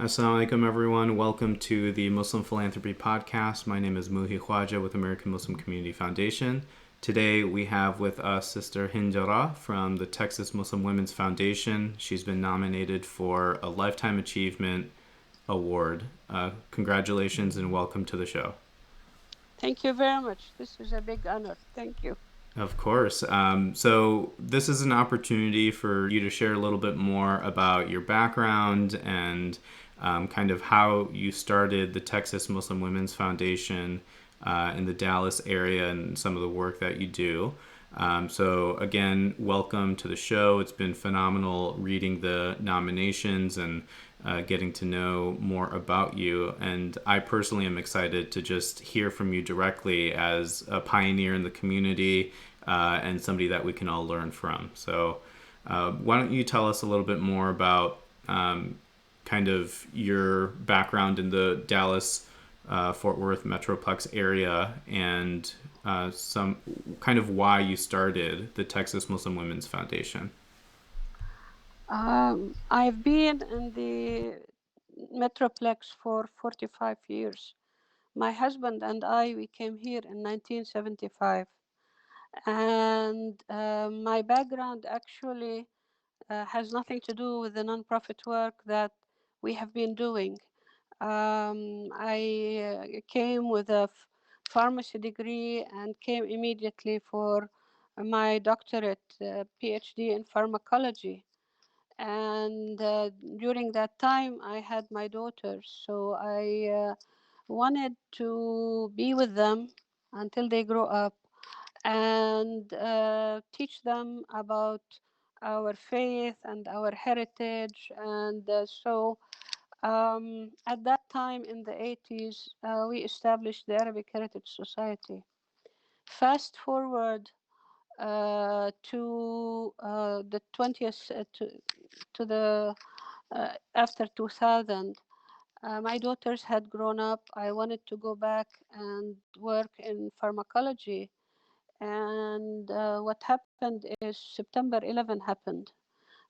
Assalamu alaikum, everyone. Welcome to the Muslim Philanthropy Podcast. My name is Muhi Khwaja with American Muslim Community Foundation. Today we have with us Sister Hind Jarrah from the Texas Muslim Women's Foundation. She's been nominated for a Lifetime Achievement Award. Congratulations and welcome to the show. Thank you very much. This is a big honor. Thank you. Of course. So, this is an opportunity for you to share a little bit more about your background and kind of how you started the Texas Muslim Women's Foundation in the Dallas area and some of the work that you do. So, again, welcome to the show. It's been phenomenal reading the nominations and getting to know more about you. And I personally am excited to just hear from you directly as a pioneer in the community and somebody that we can all learn from. So, why don't you tell us a little bit more about kind of your background in the Dallas Fort Worth Metroplex area and some kind of why you started the Texas Muslim Women's Foundation? I've been in the Metroplex for 45 years. My husband and we came here in 1975. And my background actually has nothing to do with the nonprofit work that we have been doing. I came with a pharmacy degree and came immediately for my doctorate, PhD in pharmacology. And during that time, I had my daughters, so I wanted to be with them until they grow up and teach them about our faith and our heritage. And at that time in the 80s, we established the Arabic Heritage Society. Fast forward to the 20th, to the after 2000. My daughters had grown up. I wanted to go back and work in pharmacology. And what happened is September 11 happened,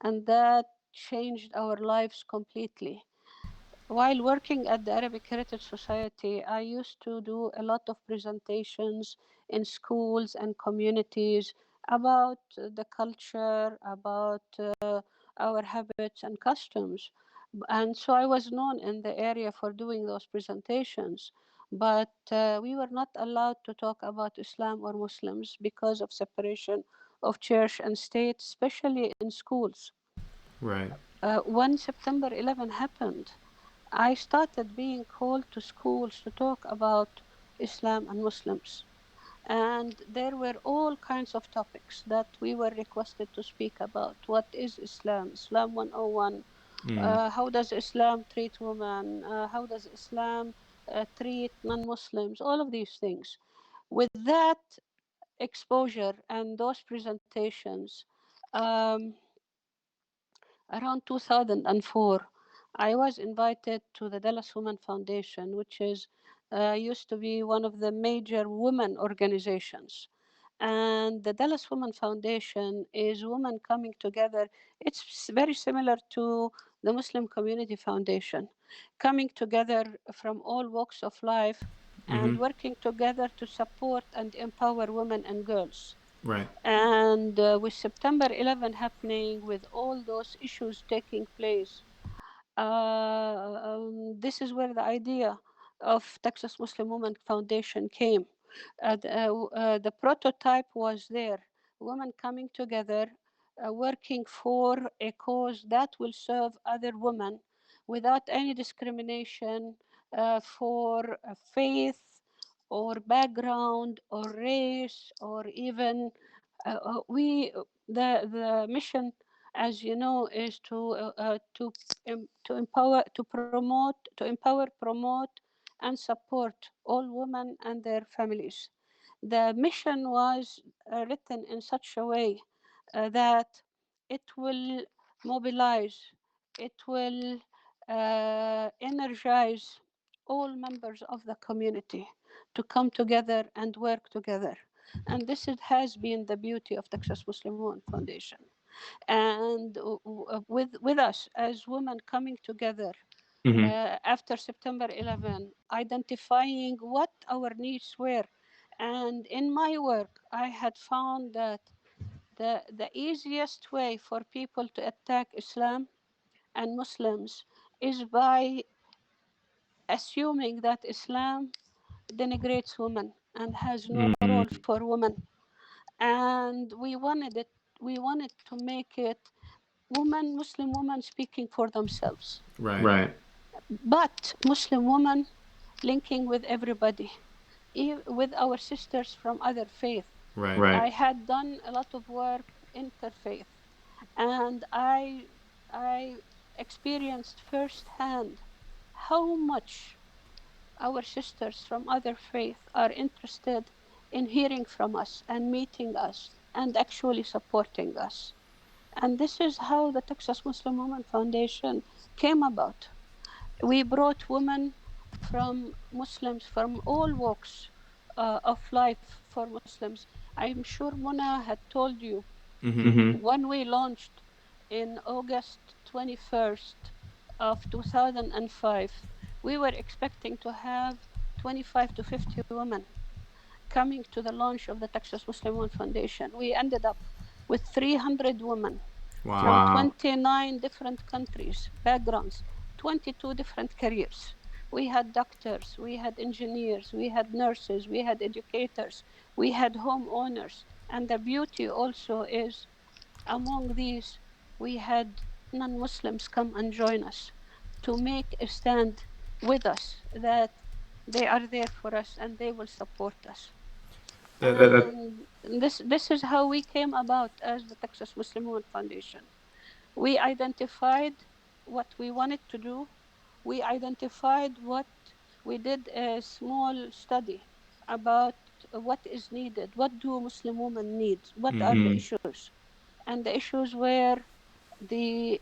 and that changed our lives completely. While working at the Arabic Heritage Society, I used to do a lot of presentations in schools and communities about the culture, about our habits and customs. And so I was known in the area for doing those presentations. But we were not allowed to talk about Islam or Muslims because of separation of church and state, especially in schools. Right. When September 11 happened, I started being called to schools to talk about Islam and Muslims. And there were all kinds of topics that we were requested to speak about. What is Islam? Islam 101. Mm. How does Islam treat women? How does Islam treat non Muslims? All of these things. With that exposure and those presentations, um, around 2004, I was invited to the Dallas Women Foundation, which is used to be one of the major women organizations. And the Dallas Women Foundation is women coming together. It's very similar to the Muslim Community Foundation, coming together from all walks of life Mm-hmm. and working together to support and empower women and girls. Right. And with September 11 happening, with all those issues taking place, this is where the idea of Texas Muslim Women Foundation came. The prototype was there, women coming together, working for a cause that will serve other women without any discrimination for faith or background or race or even we the mission, as you know, is to empower, promote, and support all women and their families. The mission was written in such a way that it will mobilize, it will energize all members of the community to come together and work together. And has been the beauty of Texas Muslim Women Foundation. And with us as women coming together, after September 11, identifying what our needs were. And in my work, I had found that the easiest way for people to attack Islam and Muslims is by assuming that Islam denigrates women and has no role for women. And we wanted to make it Muslim women speaking for themselves, Right. but Muslim women linking with everybody, with our sisters from other faith. Right. I had done a lot of work interfaith, and I experienced firsthand how much our sisters from other faith are interested in hearing from us and meeting us and actually supporting us. And this is how the Texas Muslim Women Foundation came about. We brought women from Muslims from all walks of life for Muslims. I'm sure Mona had told you when we launched in August 21st of 2005, we were expecting to have 25 to 50 women coming to the launch of the Texas Muslim Women Foundation. We ended up with 300 women from Wow. 29 different countries, backgrounds, 22 different careers. We had doctors, we had engineers, we had nurses, we had educators, we had homeowners. And the beauty also is among these, we had non Muslims come and join us to make a stand with us that they are there for us and they will support us. That And this is how we came about as the Texas Muslim Women Foundation. We identified what we wanted to do. We identified what we did a small study about what is needed. What do Muslim women need? What are the issues? And the issues were the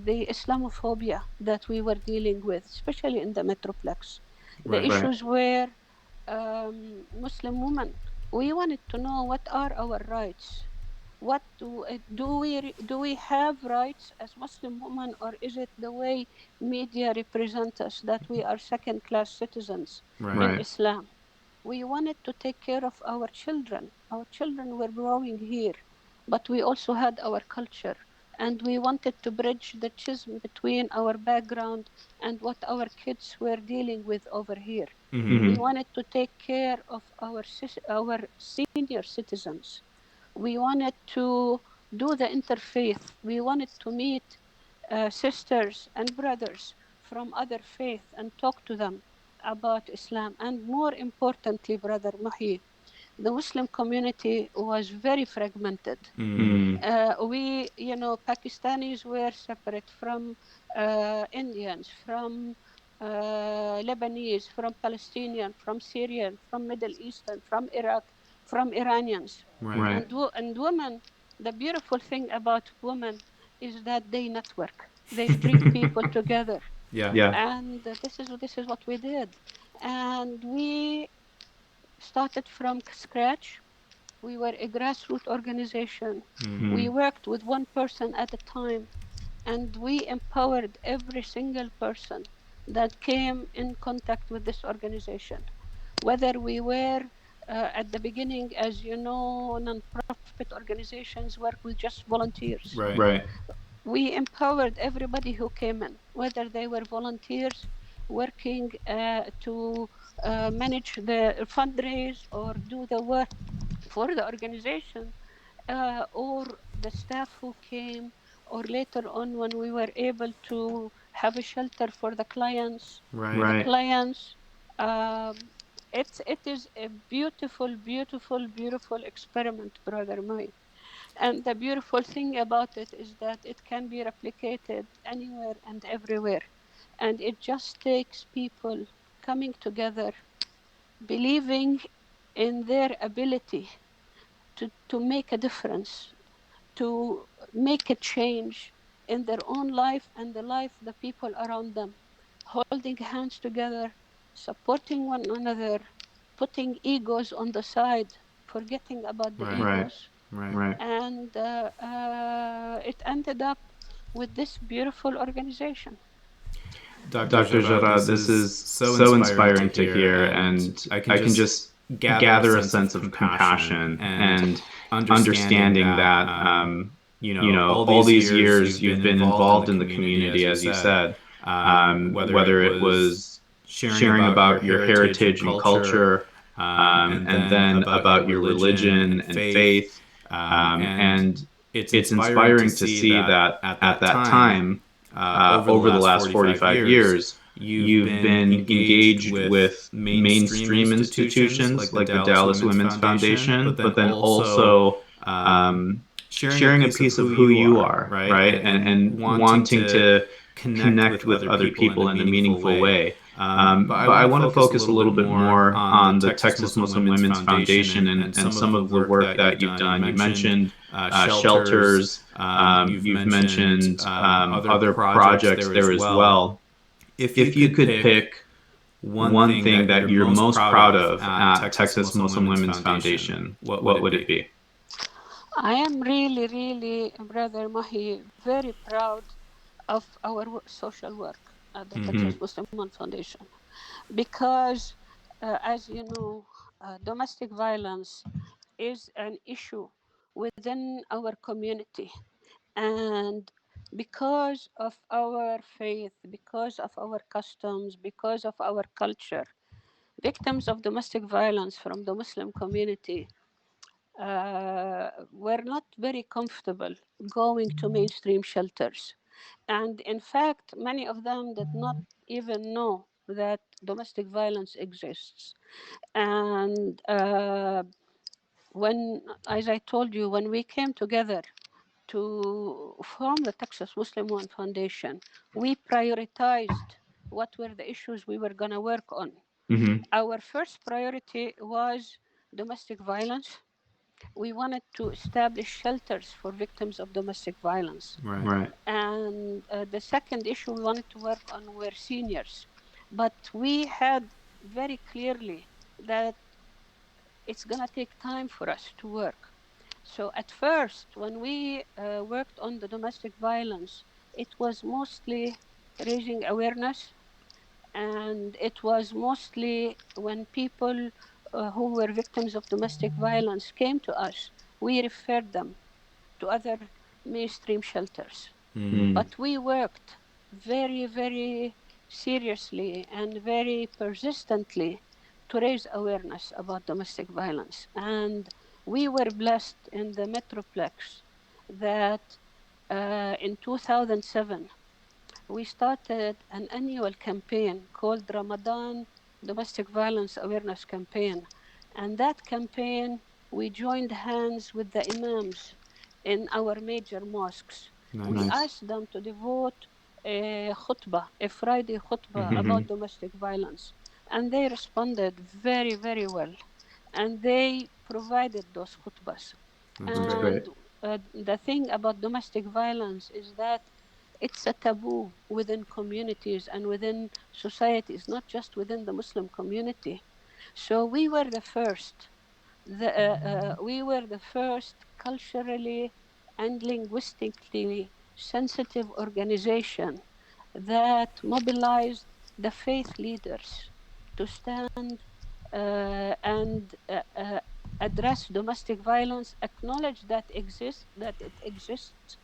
the Islamophobia that we were dealing with, especially in the Metroplex. The right. issues were Muslim women. We wanted to know what are our rights. What do we have rights as Muslim women, or is it the way media represent us that we are second class citizens Right. in Islam? We wanted to take care of our children. Our children were growing here, but we also had our culture. And we wanted to bridge the schism between our background and what our kids were dealing with over here. We wanted to take care of our senior citizens. We wanted to do the interfaith. We wanted to meet sisters and brothers from other faith and talk to them about Islam. And more importantly, Brother Mahi, the Muslim community was very fragmented. Pakistanis were separate from Indians, from Lebanese, from Palestinian, from Syrian, from Middle Eastern, from Iraq, from Iranians. Right. And women, the beautiful thing about women is that they network. They bring people together. Yeah. And this is what we did. And we started from scratch. We were a grassroots organization. We worked with one person at a time, and we empowered every single person that came in contact with this organization. Whether we were at the beginning, as you know, non-profit organizations work with just volunteers. Right. We empowered everybody who came in, whether they were volunteers working to manage the fundraise or do the work for the organization, or the staff who came, or later on when we were able to have a shelter for the clients. Right. The clients, um, it is a beautiful, beautiful, beautiful experiment, Brother Mai. And the beautiful thing about it is that it can be replicated anywhere and everywhere. And it just takes people coming together, believing in their ability to make a difference, to make a change in their own life and the life the people around them, holding hands together, supporting one another, putting egos on the side, forgetting about the Right. egos. Right. And it ended up with this beautiful organization. Dr. Dr. Jarrah, Jarrah, this this is is so so inspiring to inspiring to hear, hear, and and I can I can just just gather a gather a sense of sense of compassion compassion and and understanding understanding that, that, all all these these years years you've been you've been involved in the involved in the community, as community, you as you said, said, whether it whether it was was sharing sharing about your about your heritage and heritage and culture, culture, and and then then about your about your religion religion and and faith. faith. And And it's it's inspiring to inspiring to see see that that at at that that time, time, over the over the last last 45 45 years, years, you've you've been been engaged engaged with with mainstream mainstream institutions institutions like the like the Dallas Dallas Women's Women's Foundation, but Foundation, then but then also also um, um, sharing a sharing a piece of piece who of who you you are, are, right? right? And And wanting wanting to to connect with connect with other other people in a people in a meaningful meaningful way. way. But I But want I to want to focus a focus a little bit little bit more more on the on the Texas Texas Muslim Muslim Women's Women's Foundation Foundation and and some of some the of the work work that you've that you've done. You done. You mentioned mentioned shelters, shelters, you've you've mentioned mentioned other other projects projects there as there as well. well. If you If you could could pick pick one one thing thing that you're that you're most most proud proud of of at at Texas Texas Muslim Muslim Women's Women's Foundation, Foundation, what would what it would it be? be? I am really, really, Brother Mahi, very proud of our social work at the Mm-hmm. Texas Muslim Women Foundation because, as you know, domestic violence is an issue within our community. And because of our faith, because of our customs, because of our culture, victims of domestic violence from the Muslim community were not very comfortable going to mainstream shelters. And in fact, many of them did not even know that domestic violence exists. And as I told you, when we came together to form the Texas Muslim Women Foundation, we prioritized what were the issues we were going to work on. Mm-hmm. Our first priority was domestic violence. We wanted to establish shelters for victims of domestic violence. Right. Right. And the second issue we wanted to work on were seniors. But we had very clearly that it's going to take time for us to work. So at first, when we worked on the domestic violence, it was mostly raising awareness, and it was mostly when people who were victims of domestic violence came to us, we referred them to other mainstream shelters. Mm. Mm. But we worked very, very seriously and very persistently to raise awareness about domestic violence. And we were blessed in the Metroplex that in 2007 we started an annual campaign called Ramadan Domestic Violence Awareness Campaign. And that campaign, we joined hands with the imams in our major mosques. We Nice. Nice. asked them to devote a khutbah, a Friday khutbah Mm-hmm. about domestic violence. And they responded very, very well. And they provided those khutbahs. That's That's great. great. And the thing about domestic violence is that it's a taboo within communities and within societies, not just within the Muslim community. So we were the first culturally and linguistically sensitive organization that mobilized the faith leaders to stand and address domestic violence, acknowledge that it exists,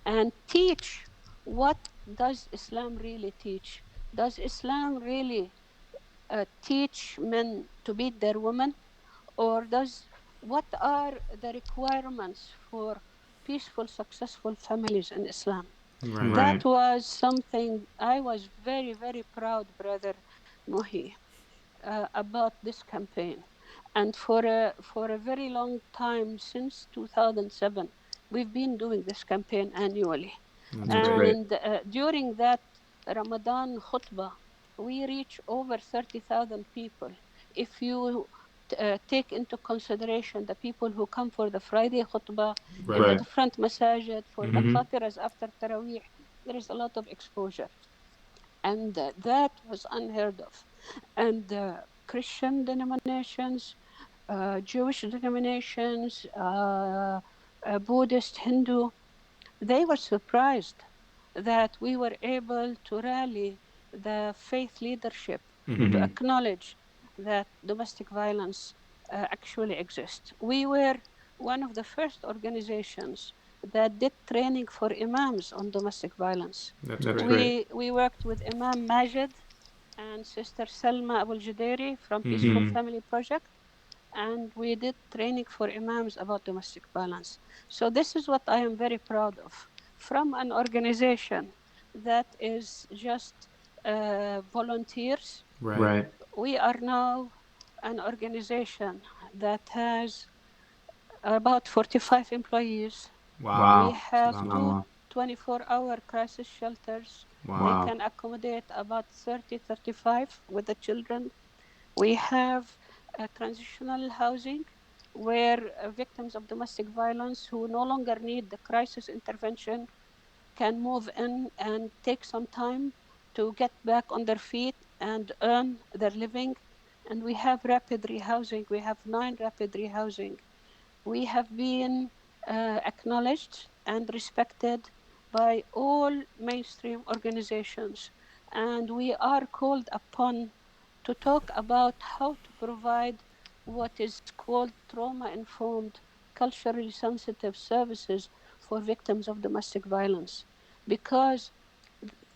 and teach what does Islam really teach. Does Islam really teach men to beat their women, or does what are the requirements for peaceful, successful families in Islam? Right. Right. That was something I was very, very proud, Brother Muhi, about this campaign. And for a very long time, since 2007, we've been doing this campaign annually. That's That's great. great. And during that Ramadan khutbah, we reach over 30,000 people. If you take into consideration the people who come for the Friday khutbah in Right. the Right. different masajid, for the Mm-hmm. Mm-hmm. khatiras after Taraweeh, there is a lot of exposure. And that was unheard of. And Christian denominations, Jewish denominations, Buddhist, Hindu, they were surprised that we were able to rally the faith leadership to Mm-hmm. acknowledge that domestic violence actually exists. We were one of the first organizations that did training for imams on domestic violence. That's great. We worked with Imam Majid and Sister Salma Abul Judairi from Peaceful Mm-hmm. Family Project, and we did training for imams about domestic violence. So this is what I am very proud of. From an organization that is just volunteers, Right. Right. we are now an organization that has about 45 employees. Wow. We Wow. have two Phenomenal. 24-hour crisis shelters. They Wow. Wow. can accommodate about 30, 35 with the children. We have transitional housing where victims of domestic violence who no longer need the crisis intervention can move in and take some time to get back on their feet and earn their living. And we have rapid rehousing. We have 9 rapid rehousing. We have been acknowledged and respected by all mainstream organizations, and we are called upon to talk about how to provide what is called trauma informed, culturally sensitive services for victims of domestic violence. Because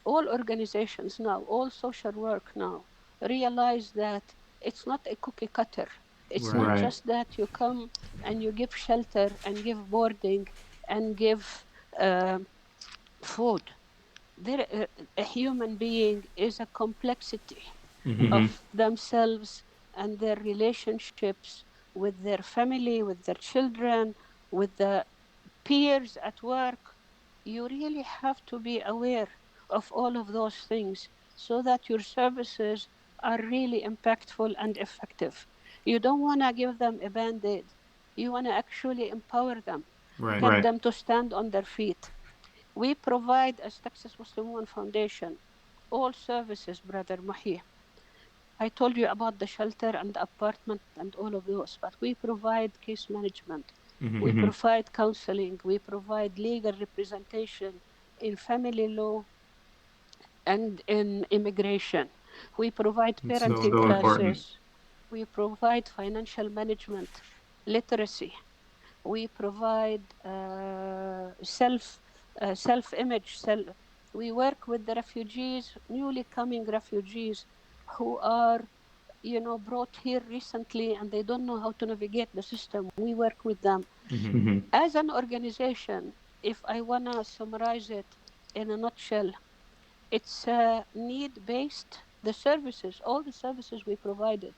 all organizations now, all social work now, realize that it's not a cookie cutter. It's Right. not Right. just that you come and you give shelter and give boarding and give uh, food. A human being is a complexity Mm-hmm. Mm-hmm. of themselves and their relationships with their family, with their children, with the peers at work. You really have to be aware of all of those things so that your services are really impactful and effective. You don't want to give them a band aid, you want to actually empower them, Right. get Right. them to stand on their feet. We provide, as Texas Muslim Women Foundation, all services, Brother Mahi. I told you about the shelter and the apartment and all of those, but we provide case management, Mm-hmm. we Mm-hmm. provide counseling, we provide legal representation in family law and in immigration. We provide It's so parenting So important. important. classes. We provide financial management, literacy. We provide self image. We work with the refugees, newly coming refugees, who are brought here recently and they don't know how to navigate the system. We work with them Mm-hmm. Mm-hmm. as an organization. If I want to summarize it in a nutshell, it's need based. The services, all the services we provided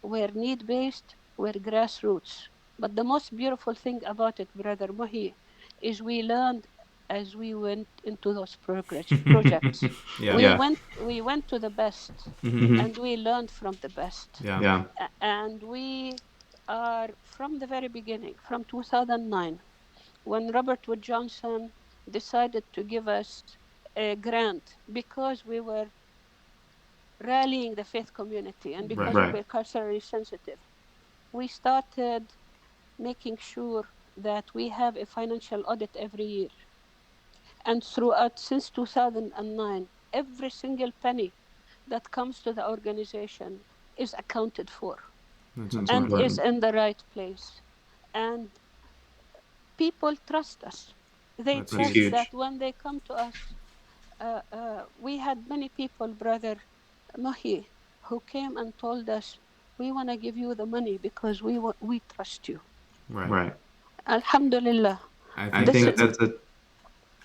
were need based, were grassroots. But the most beautiful thing about it, Brother Muhi, is we learned as we went into those projects. Yeah. We Yeah. went we went to the best Mm-hmm. Mm-hmm. and we learned from the best. Yeah. Yeah. And we are from the very beginning, from 2009, when Robert Wood Johnson decided to give us a grant because we were rallying the faith community and Right. because we Right. were culturally sensitive. We started making sure that we have a financial audit every year. And throughout, since 2009, every single penny that comes to the organization is accounted for That's That's and important. is important. in the right place. And people trust us. They That's That's trust huge. that huge. when they come to us, we had many people, Brother Mahi, who came and told us, we want to give you the money because we trust you. Right. Right. Alhamdulillah. I I think This think that's is, a that's a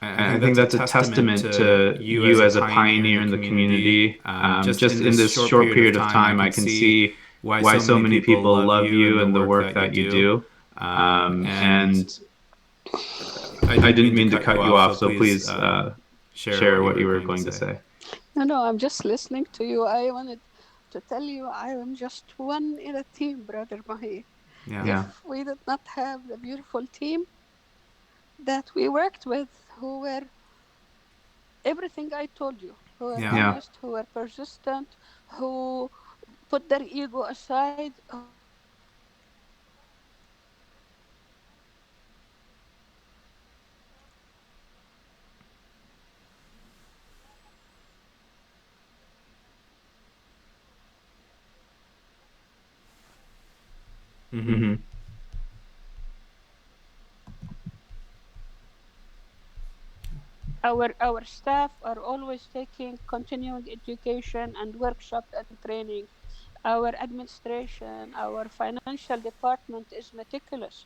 I I think think that's a that's a testament testament to to you as you a as a pioneer in pioneer the in the community. community. Just Just in in this this short short period of period of time, I time, I can can see see why why so so many many people people love love you and you the and the work work that you that you do. do. And And I I didn't didn't mean to mean to cut you cut you off, so off, so please please share what share you what were you were going to going to say. say. no, I'm just listening to you. I wanted to tell you I am just one in a team, Brother Mahi. Yeah. Yeah. If we did not have the beautiful team that we worked with, who were everything I told you, who were Yeah. Yeah. honest, who were persistent, who put their ego aside, who worked Our staff are always taking continuing education and workshop and training. Our administration, our financial department is meticulous.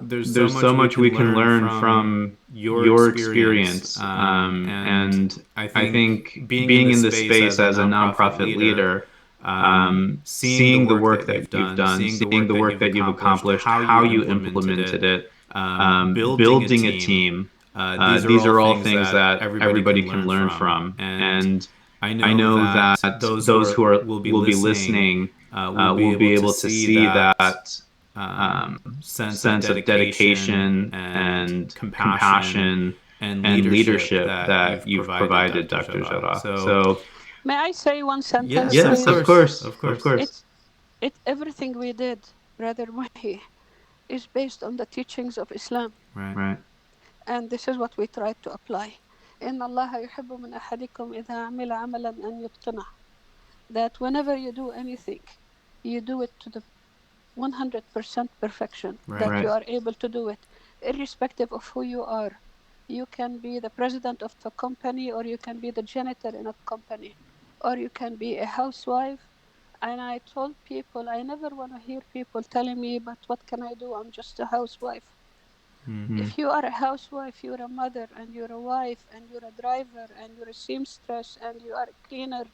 There's so There's much so we much we can can learn learn from from your your experience. experience. And And I I think think being in being this in this space space as a as a nonprofit nonprofit leader, leader, seeing the seeing the work work that that you've you've done, done, seeing the seeing work the that work you've that you've accomplished, accomplished, how you how you implemented implemented it, it, building a building a team. team. These are These are all all things things that that everybody everybody can can learn learn from. from. And And I I know know that that those who those who will be will be listening listening will be will able be to able to see see that that sense of sense of dedication dedication and and compassion compassion and and leadership leadership that that you've you've provided, provided, Dr. Dr. Jarrah. Jarrah. So, So, May I say one sentence, yes, yes, of please? course, of of course. course. It everything we did, Brother Mahi, is based on the teachings of Islam, Right. Right, and this is what we try to apply. إن الله يحب من أحدكم إذا عمل عملا أن يتقنه. That whenever you do anything, you do it to the 100% perfection, Right. that you right, are able to do it, irrespective of who you are. You can be the president of a company, or you can be the janitor in a company, or you can be a housewife. And I told people, I never want to hear people telling me, but what can I do? I'm just a housewife. Mm. mm, If you are a housewife, you're a mother, and you're a wife, and you're a driver, and you're a seamstress, and you are a cleaner,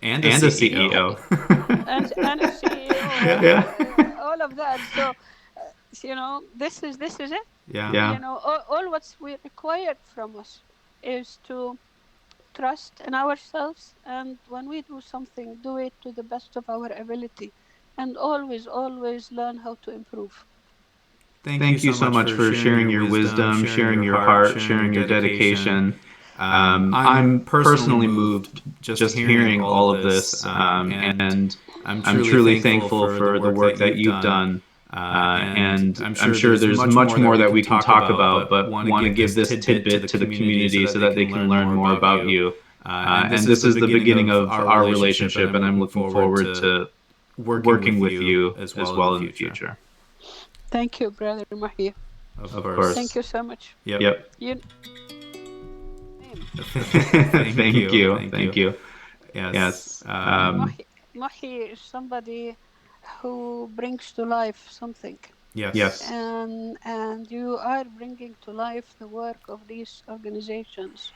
And a and a you CEO. CEO. and a CEO, Yeah. Yeah, all of that. So, this is it. Yeah. yeah. All what's we required from us is to trust in ourselves, and when we do something, do it to the best of our ability, and always, always learn how to improve. Thank you Thank you so so much much for for sharing sharing your your wisdom, wisdom, sharing sharing your your heart, heart, sharing your sharing your dedication. dedication. I'm I'm personally personally moved moved just just hearing hearing all of all of this, this, and and I'm I'm truly truly thankful thankful for the for the work that work that you've you've done. done. And And I'm I'm sure sure there's there's much much more that more we that can we can talk talk about, about, but but want to want to give give this this tidbit to tidbit the to the community so community that so they that they can can learn learn more more about about you. you. And this And is this the is the beginning beginning of of our our relationship, and relationship, I'm and I'm looking looking forward forward to to working working with with you you as as well in the well in the future. future. Thank you, Brother Mahi. Of Of course. Thank course. you so much. Yep. Yep. You name. Thank Thank you. you. Thank you. Thank you. Yes. Yes. Mahi is somebody who brings to life something, Yes. Yes. and you are bringing to life the work of these organizations,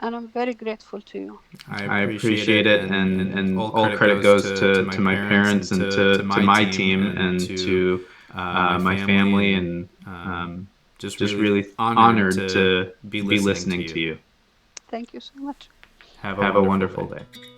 and I'm very grateful to you. I I appreciate appreciate it, it, and and all all credit credit goes goes to my to my parents and parents and to to my my team team and and to to my my family, family, and and just just really really honored honored to to be be listening to listening you. to you. Thank you so much. Have a Have a wonderful wonderful day. day.